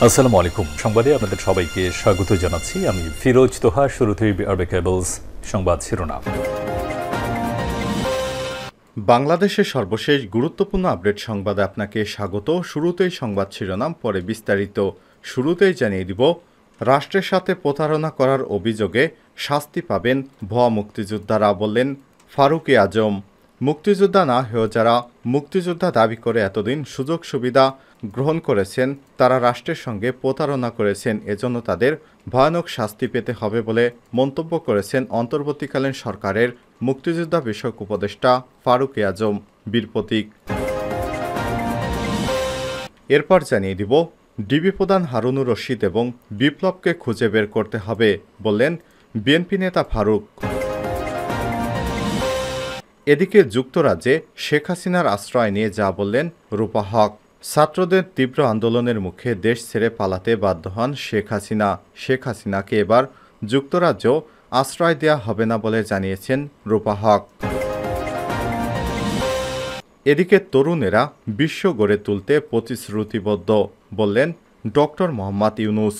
আসসালামু আলাইকুম। সংবাদে আপনাদের সবাইকে স্বাগত জানাচ্ছি। আমি ফিরোজ তোহা। শুরুতেই আরবে কেবলস সংবাদ শিরোনাম। বাংলাদেশের সর্বশেষ গুরুত্বপূর্ণ আপডেট সংবাদে আপনাকে স্বাগত। শুরুতেই সংবাদ শিরোনাম, পরে বিস্তারিত। শুরুতেই জানিয়ে দিব, রাষ্ট্রের সাথে প্রতারণা করার অভিযোগে শাস্তি পাবেন ভুয়া মুক্তিযোদ্ধারা, বললেন ফারুক আজম। মুক্তিযোদ্ধা না হয়েও যারা মুক্তিযোদ্ধা দাবি করে এতদিন সুযোগ সুবিধা গ্রহণ করেছেন, তারা রাষ্ট্রের সঙ্গে প্রতারণা করেছেন, এজন্য তাদের ভয়ানক শাস্তি পেতে হবে বলে মন্তব্য করেছেন অন্তর্বর্তীকালীন সরকারের মুক্তিযোদ্ধা বিষয়ক উপদেষ্টা ফারুক আজম বীর প্রতীক। এরপর জানিয়ে দিব, ডিবি প্রধান হারুনুর রশিদ এবং বিপ্লবকে খুঁজে বের করতে হবে, বললেন বিএনপি নেতা ফারুক। এদিকে যুক্তরাজ্যে শেখ হাসিনার আশ্রয় নিয়ে যা বললেন রূপা হক। ছাত্রদের তীব্র আন্দোলনের মুখে দেশ ছেড়ে পালাতে বাধ্য হন শেখ হাসিনা। শেখ হাসিনাকে এবার যুক্তরাজ্য আশ্রয় দেয়া হবে না বলে জানিয়েছেন রূপা হক। এদিকে তরুণেরা বিশ্ব গড়ে তুলতে প্রতিশ্রুতিবদ্ধ, বললেন ডক্টর মোহাম্মদ ইউনুস।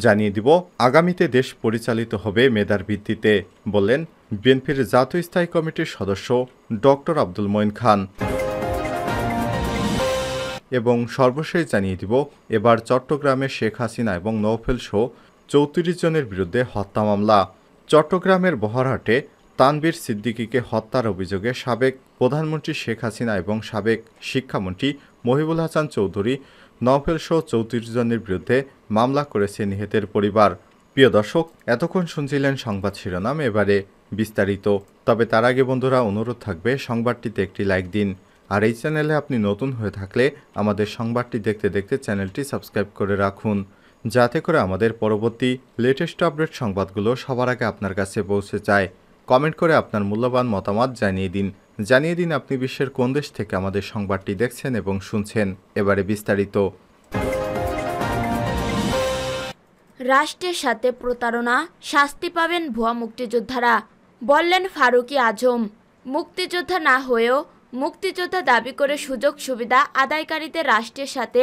জানিয়ে দিব, আগামীতে দেশ পরিচালিত হবে মেধার ভিত্তিতে, বললেন বিএনপির জাতীয় স্থায়ী কমিটির সদস্য ডক্টর আব্দুল মঈন খান। এবং সর্বশেষ জানিয়ে দিব, এবার চট্টগ্রামে শেখ হাসিনা এবং নওফেল সহ 34 জনের বিরুদ্ধে হত্যা মামলা। চট্টগ্রামের বহরহাটে তানভীর সিদ্দিকীকে হত্যার অভিযোগে সাবেক প্রধানমন্ত্রী শেখ হাসিনা এবং সাবেক শিক্ষামন্ত্রী মহিবুল হাসান চৌধুরী নওফেল সহ 34 জনের বিরুদ্ধে মামলা করেছে নিহতের পরিবার। প্রিয় দর্শক, এতক্ষণ শুনছিলেন সংবাদ শিরোনাম, এবারে বিস্তারিত। তবে তার আগে বন্ধুরা, অনুরোধ থাকবে সংবাদটিতে একটি লাইক দিন, আর এই চ্যানেলে আপনি নতুন হয়ে থাকলে আমাদের সংবাদটি দেখতে দেখতে চ্যানেলটি সাবস্ক্রাইব করে রাখুন, যাতে করে আমাদের পরবর্তী লেটেস্ট আপডেট সংবাদগুলো সবার আগে আপনার কাছে পৌঁছে যায়। কমেন্ট করে আপনার মূল্যবান মতামত জানিয়ে দিন আপনি বিশ্বের কোন দেশ থেকে আমাদের সংবাদটি দেখছেন এবং শুনছেন। এবারে বিস্তারিত। রাষ্ট্রের সাথে প্রতারণা, শাস্তি পাবেন ভুয়া মুক্তিযোদ্ধারা, বললেন ফারুক আজম। মুক্তিযোদ্ধা না হয়েও মুক্তিযোদ্ধা দাবি করে সুযোগ সুবিধা আদায়কারীদের রাষ্ট্রের সাথে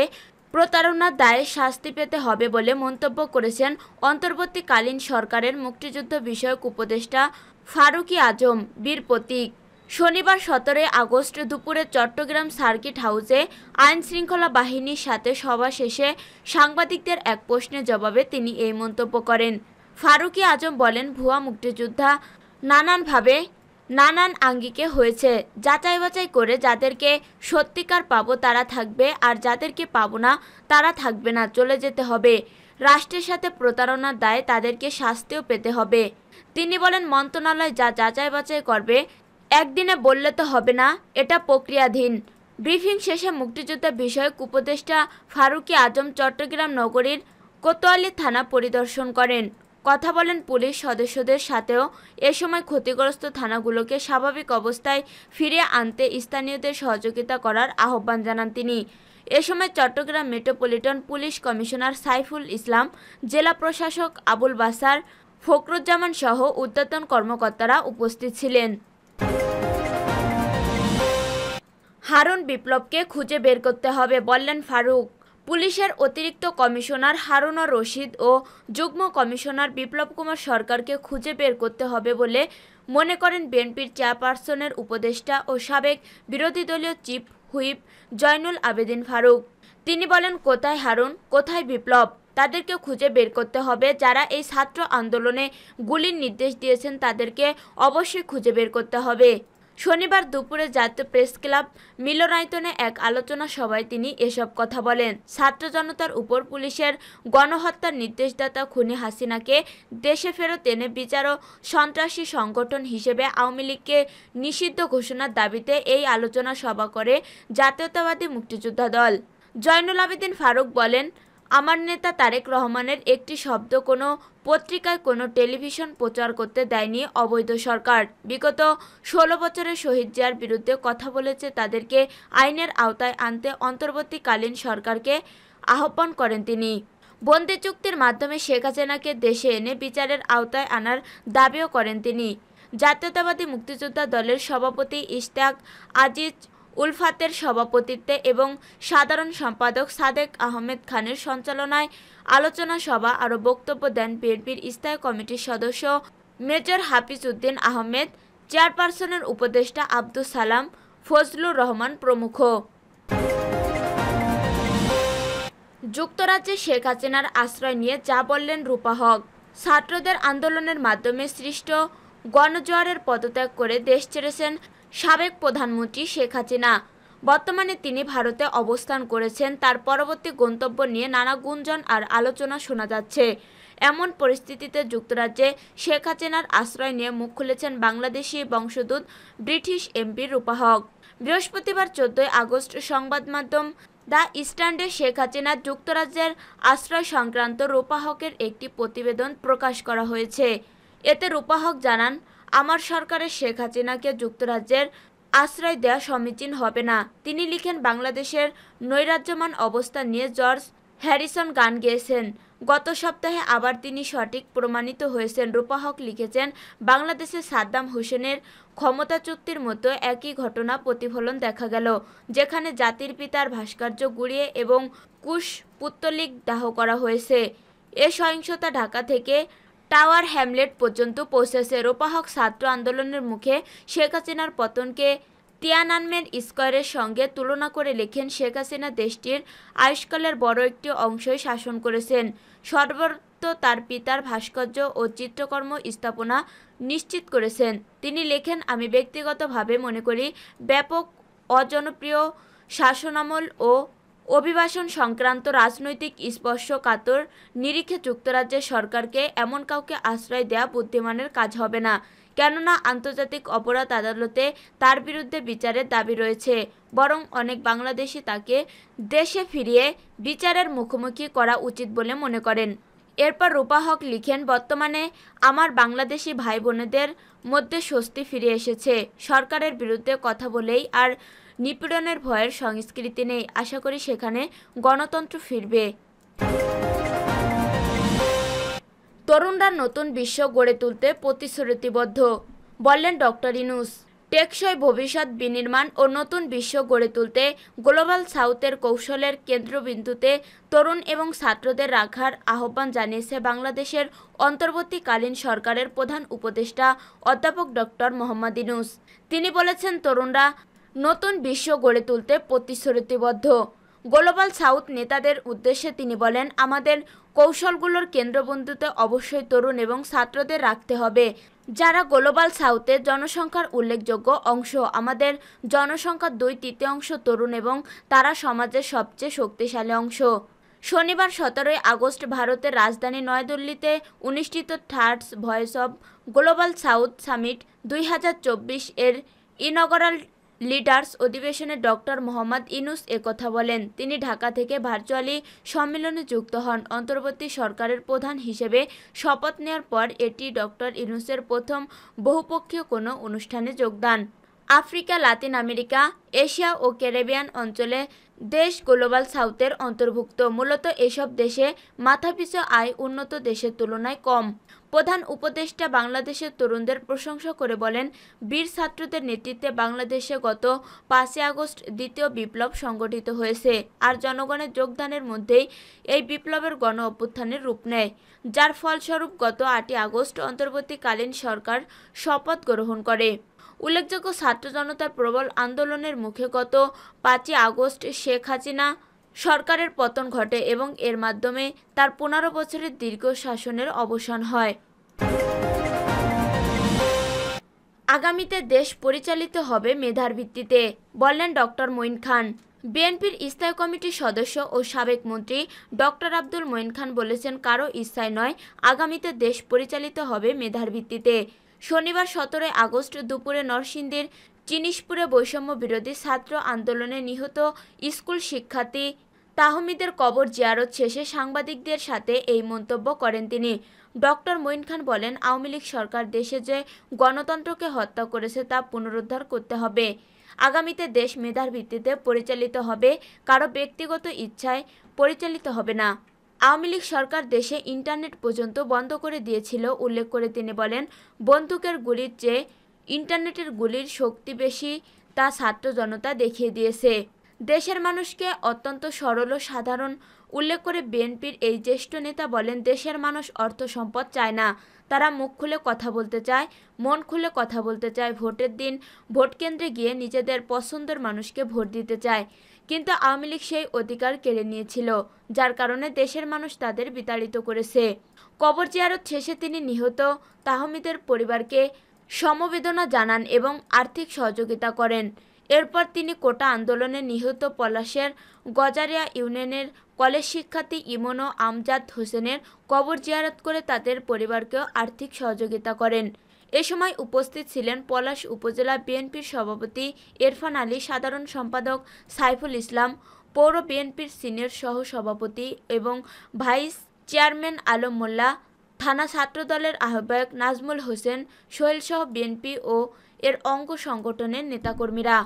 প্রতারণার দায়ে শাস্তি পেতে হবে বলে মন্তব্য করেছেন অন্তর্বর্তীকালীন সরকারের মুক্তিযুদ্ধ বিষয়ক উপদেষ্টা ফারুক আজম বীর প্রতীক। শনিবার 17 আগস্ট দুপুরে চট্টগ্রাম সার্কিট হাউসে আইন শৃঙ্খলা বাহিনীর সাথে সভা শেষে সাংবাদিকদের এক প্রশ্নের জবাবে তিনি এই মন্তব্য করেন। ফারুক আজম বলেন, ভুয়া মুক্তিযোদ্ধা নানান আঙ্গিকে হয়েছে। যাচাই বাছাই করে যাদেরকে সত্যিকার পাবো তারা থাকবে, আর যাদেরকে পাবো না তারা থাকবে না, চলে যেতে হবে। রাষ্ট্রের সাথে প্রতারণার দায়ে তাদেরকে শাস্তিও পেতে হবে। তিনি বলেন, মন্ত্রণালয় যা যাচাই বাছাই করবে একদিনে বললে তো হবে না, এটা প্রক্রিয়াধীন। ব্রিফিং শেষে মুক্তিযোদ্ধা বিষয়ক উপদেষ্টা ফারুক আজম চট্টগ্রাম নগরীর কোতোয়ালি থানা পরিদর্শন করেন, কথা বলেন পুলিশ সদস্যদের সাথেও। এ সময় ক্ষতিগ্রস্ত থানাগুলোকে স্বাভাবিক অবস্থায় ফিরিয়ে আনতে স্থানীয়দের সহযোগিতা করার আহ্বান জানান তিনি। এ সময় Chittagong metropolitan police commissioner Saiful Islam, জেলা প্রশাসক আবুল বাসার, ফখরুজ্জামান সহ ঊর্ধ্বতন কর্মকর্তারা উপস্থিত ছিলেন। হারুন বিপ্লবকে খুঁজে বের করতে হবে, বললেন ফারুক। পুলিশের অতিরিক্ত কমিশনার হারুনুর রশিদ ও যুগ্ম কমিশনার বিপ্লব কুমার সরকারকে খুঁজে বের করতে হবে বলে মনে করেন বিএনপির চেয়ারপারসনের উপদেষ্টা ও সাবেক বিরোধী দলীয় চিফ হুইপ জয়নুল আবেদিন ফারুক। তিনি বলেন, কোথায় হারুন, কোথায় বিপ্লব? তাদেরকে খুঁজে বের করতে হবে। যারা এই ছাত্র আন্দোলনে গুলির নির্দেশ দিয়েছেন তাদেরকে অবশ্যই খুঁজে বের করতে হবে। শনিবার দুপুরে জাতীয় প্রেস ক্লাব মিলনায়তনে এক আলোচনা সভায় তিনি এসব কথা বলেন। ছাত্র জনতার উপর পুলিশের গণহত্যার নির্দেশদাতা খুনি হাসিনাকে দেশে ফেরত এনে বিচার ও সন্ত্রাসী সংগঠন হিসেবে আওয়ামী লীগকে নিষিদ্ধ ঘোষণার দাবিতে এই আলোচনা সভা করে জাতীয়তাবাদী মুক্তিযোদ্ধা দল। জয়নুল আবেদিন ফারুক বলেন, আমার নেতা তারেক রহমানের একটি শব্দ কোনো পত্রিকায়, কোনো টেলিভিশন প্রচার করতে দেয়নি অবৈধ সরকার। বিগত 16 বছরে শহীদ জিয়ার বিরুদ্ধে কথা বলেছে, তাদেরকে আইনের আওতায় আনতে অন্তর্বর্তীকালীন সরকারকে আহ্বান করেন তিনি। বন্দি চুক্তির মাধ্যমে শেখ হাসিনাকে দেশে এনে বিচারের আওতায় আনার দাবিও করেন তিনি। জাতীয়তাবাদী মুক্তিযোদ্ধা দলের সভাপতি ইশতিয়াক আজিজ উলফাতের সভাপতিত্বে এবং সাধারণ সম্পাদক সাদেক আহমেদ খানের সঞ্চালনায় আলোচনা সভা আরও বক্তব্য দেন বিএনপির স্থায়ী কমিটির সদস্য মেজর হাফিজ উদ্দিন আহমেদ, চেয়ারপারসনের উপদেষ্টা আব্দুস সালাম, ফজলুর রহমান প্রমুখ। যুক্তরাজ্যে শেখ হাসিনার আশ্রয় নিয়ে যা বললেন রূপা হক। ছাত্রদের আন্দোলনের মাধ্যমে সৃষ্ট গণজোয়ারের পদত্যাগ করে দেশ ছেড়েছেন সাবেক প্রধানমন্ত্রী শেখ হাসিনা। বর্তমানে তিনি ভারতে অবস্থান করেছেন। তার পরবর্তী গন্তব্য নিয়ে নানা গুঞ্জন আর আলোচনা শোনা যাচ্ছে। এমন পরিস্থিতিতে যুক্তরাজ্যে শেখ হাসিনার আশ্রয় নিয়ে মুখ খুলেছেন বাংলাদেশি বংশোদ্ভূত ব্রিটিশ এমপি রূপা হক। বৃহস্পতিবার 14 আগস্ট সংবাদ মাধ্যম দ্য স্ট্যান্ডে শেখ হাসিনার যুক্তরাজ্যের আশ্রয় সংক্রান্ত রূপা হকের একটি প্রতিবেদন প্রকাশ করা হয়েছে। এতে রূপা হক জানান, আমার সরকারের শেখ হাসিনাকে যুক্তরাজ্যের আশ্রয় দেওয়া সমীচীন হবে না। তিনি লিখেন, বাংলাদেশের নৈরাজ্যমান অবস্থা নিয়ে জর্জ হ্যারিসন গান গেয়েছেন। গত সপ্তাহে আবার তিনি সঠিক প্রমাণিত হয়েছেন। রূপা হক লিখেছেন, বাংলাদেশে সাদ্দাম হোসেনের ক্ষমতাচ্যুতির মতো একই ঘটনা প্রতিফলন দেখা গেল, যেখানে জাতির পিতার ভাস্কর্য গুঁড়িয়ে এবং কুশপুত্তলিক দাহ করা হয়েছে। এ সহিংসতা ঢাকা থেকে টাওয়ার হ্যামলেট পর্যন্ত পৌঁছেছে। রূপা হক ছাত্র আন্দোলনের মুখে শেখ হাসিনার পতনকে তিয়ানানমেন স্কয়ারের সঙ্গে তুলনা করে লেখেন, শেখ হাসিনা দেশটির আয়ুষ্কালের বড় একটি অংশই শাসন করেছেন। সর্বত্র তার পিতার ভাস্কর্য ও চিত্রকর্ম স্থাপনা নিশ্চিত করেছেন। তিনি লেখেন, আমি ব্যক্তিগতভাবে মনে করি ব্যাপক অজনপ্রিয় শাসনামল ও অভিবাসন সংক্রান্ত রাজনৈতিক স্পর্শকাতর নিরিখে যুক্তরাজ্যের সরকারকে এমন কাউকে আশ্রয় দেয়া বুদ্ধিমানের কাজ হবে না। কেননা আন্তর্জাতিক অপরাধ আদালতে তার বিরুদ্ধে বিচারের দাবি রয়েছে। বরং অনেক বাংলাদেশি তাকে দেশে ফিরিয়ে বিচারের মুখোমুখি করা উচিত বলে মনে করেন। এরপর রূপা হক লিখেন, বর্তমানে আমার বাংলাদেশি ভাই বোনেদের মধ্যে স্বস্তি ফিরে এসেছে। সরকারের বিরুদ্ধে কথা বলেই আর নিপীড়নের ভয়ের সংস্কৃতি নেই। আশা করি সেখানে গণতন্ত্র ফিরবে। তরুণরা নতুন বিশ্ব গড়ে তুলতে প্রতিশ্রুতিবদ্ধ, বললেন ডক্টর ইউনূস। টেকসই ভবিষ্যৎ বিনির্মাণ ও নতুন বিশ্ব গড়ে তুলতে গ্লোবাল সাউথের কৌশলের কেন্দ্রবিন্দুতে তরুণ এবং ছাত্রদের রাখার আহ্বান জানিয়েছে বাংলাদেশের অন্তর্বর্তীকালীন সরকারের প্রধান উপদেষ্টা অধ্যাপক ডক্টর মোহাম্মদ ইউনূস। তিনি বলেছেন, তরুণরা নতুন বিশ্ব গড়ে তুলতে প্রতিশ্রুতিবদ্ধ। গ্লোবাল সাউথ নেতাদের উদ্দেশ্যে তিনি বলেন, আমাদের কৌশলগুলোর কেন্দ্রবিন্দুতে অবশ্যই তরুণ এবং ছাত্রদের রাখতে হবে, যারা গ্লোবাল সাউথের জনসংখ্যার উল্লেখযোগ্য অংশ। আমাদের জনসংখ্যার 2/3 তরুণ এবং তারা সমাজের সবচেয়ে শক্তিশালী অংশ। শনিবার 17 আগস্ট ভারতের রাজধানী নয়াদিল্লিতে অনুষ্ঠিত third voice of global south summit 2024 এর ইনগরাল লিডার্স অধিবেশনে ডক্টর মোহাম্মদ ইউনূস একথা বলেন। তিনি ঢাকা থেকে ভার্চুয়ালি সম্মেলনে যুক্ত হন। অন্তর্বর্তী সরকারের প্রধান হিসেবে শপথ নেওয়ার পর এটি ডক্টর ইউনূসের প্রথম বহুপক্ষীয় কোনো অনুষ্ঠানে যোগদান। আফ্রিকা, লাতিন আমেরিকা, এশিয়া ও ক্যারিবিয়ান অঞ্চলে দেশ গ্লোবাল সাউথের অন্তর্ভুক্ত। মূলত এসব দেশে মাথাপিছু আয় উন্নত দেশের তুলনায় কম। প্রধান উপদেষ্টা বাংলাদেশের তরুণদের প্রশংসা করে বলেন, বীর ছাত্রদের নেতৃত্বে বাংলাদেশে গত 5 আগস্ট দ্বিতীয় বিপ্লব সংগঠিত হয়েছে। আর জনগণের যোগদানের মধ্যেই এই বিপ্লবের গণ অভ্যুত্থানের রূপ নেয়, যার ফলস্বরূপ গত 8 আগস্ট অন্তর্বর্তীকালীন সরকার শপথ গ্রহণ করে। উল্লেখযোগ্য, ছাত্র জনতার প্রবল আন্দোলনের মুখে গত 5 আগস্ট শেখ হাসিনা সরকারের পতন ঘটে এবং এর মাধ্যমে তার 15 বছরের দীর্ঘ শাসনের অবসান হয়। আগামীতে দেশ পরিচালিত হবে মেধার ভিত্তিতে, বললেন ডক্টর মঈন খান। বিএনপির স্থায়ী কমিটির সদস্য ও সাবেক মন্ত্রী ডক্টর আব্দুল মঈন খান বলেছেন, কারো ইচ্ছায় নয়, আগামীতে দেশ পরিচালিত হবে মেধার ভিত্তিতে। শনিবার 17 আগস্ট দুপুরে নরসিংদীর জিনিসপুরে বৈষম্য বিরোধী ছাত্র আন্দোলনে নিহত স্কুল শিক্ষার্থী তাহমিদের কবর জিয়ারত শেষে সাংবাদিকদের সাথে এই মন্তব্য করেন তিনি। ডক্টর মঈন খান বলেন, আওয়ামী লীগ সরকার দেশে যে গণতন্ত্রকে হত্যা করেছে তা পুনরুদ্ধার করতে হবে। আগামীতে দেশ মেধার ভিত্তিতে পরিচালিত হবে, কারো ব্যক্তিগত ইচ্ছায় পরিচালিত হবে না। আওয়ামী লীগ সরকার দেশে ইন্টারনেট পর্যন্ত বন্ধ করে দিয়েছিল উল্লেখ করে তিনি বলেন, বন্দুকের গুলির চেয়ে ইন্টারনেটের গুলির শক্তি বেশি, তা ছাত্র জনতা দেখিয়ে দিয়েছে। দেশের মানুষকে অত্যন্ত সরল ও সাধারণ উল্লেখ করে বিএনপির এই জ্যেষ্ঠ নেতা বলেন, দেশের মানুষ অর্থ সম্পদ চায় না, তারা মুখ খুলে কথা বলতে চায়, মন খুলে কথা বলতে চায়। ভোটের দিন ভোট কেন্দ্রে গিয়ে নিজেদের পছন্দের মানুষকে ভোট দিতে চায়, কিন্তু আওয়ামী লীগ সেই অধিকার কেড়ে নিয়েছিল, যার কারণে দেশের মানুষ তাদের বিতাড়িত করেছে। কবর জিয়ারত শেষে তিনি নিহত তাহমিদের পরিবারকে সমবেদনা জানান এবং আর্থিক সহযোগিতা করেন। এরপর তিনি কোটা আন্দোলনে নিহত পলাশের গজারিয়া ইউনিয়নের কলেজ শিক্ষার্থী ইমন ও আমজাদ হোসেনের কবর জিয়ারত করে তাদের পরিবারকেও আর্থিক সহযোগিতা করেন। এ সময় উপস্থিত ছিলেন পলাশ উপজেলা বিএনপির সভাপতি ইরফান আলী, সাধারণ সম্পাদক সাইফুল ইসলাম, পৌর বিএনপির সিনিয়র সহ সভাপতি এবং ভাইস চেয়ারম্যান আলম মোল্লা, থানা ছাত্রদলের আহ্বায়ক নাজমুল হোসেন, সোহেলসহ বিএনপি ও এর অঙ্গ সংগঠনের নেতাকর্মীরা।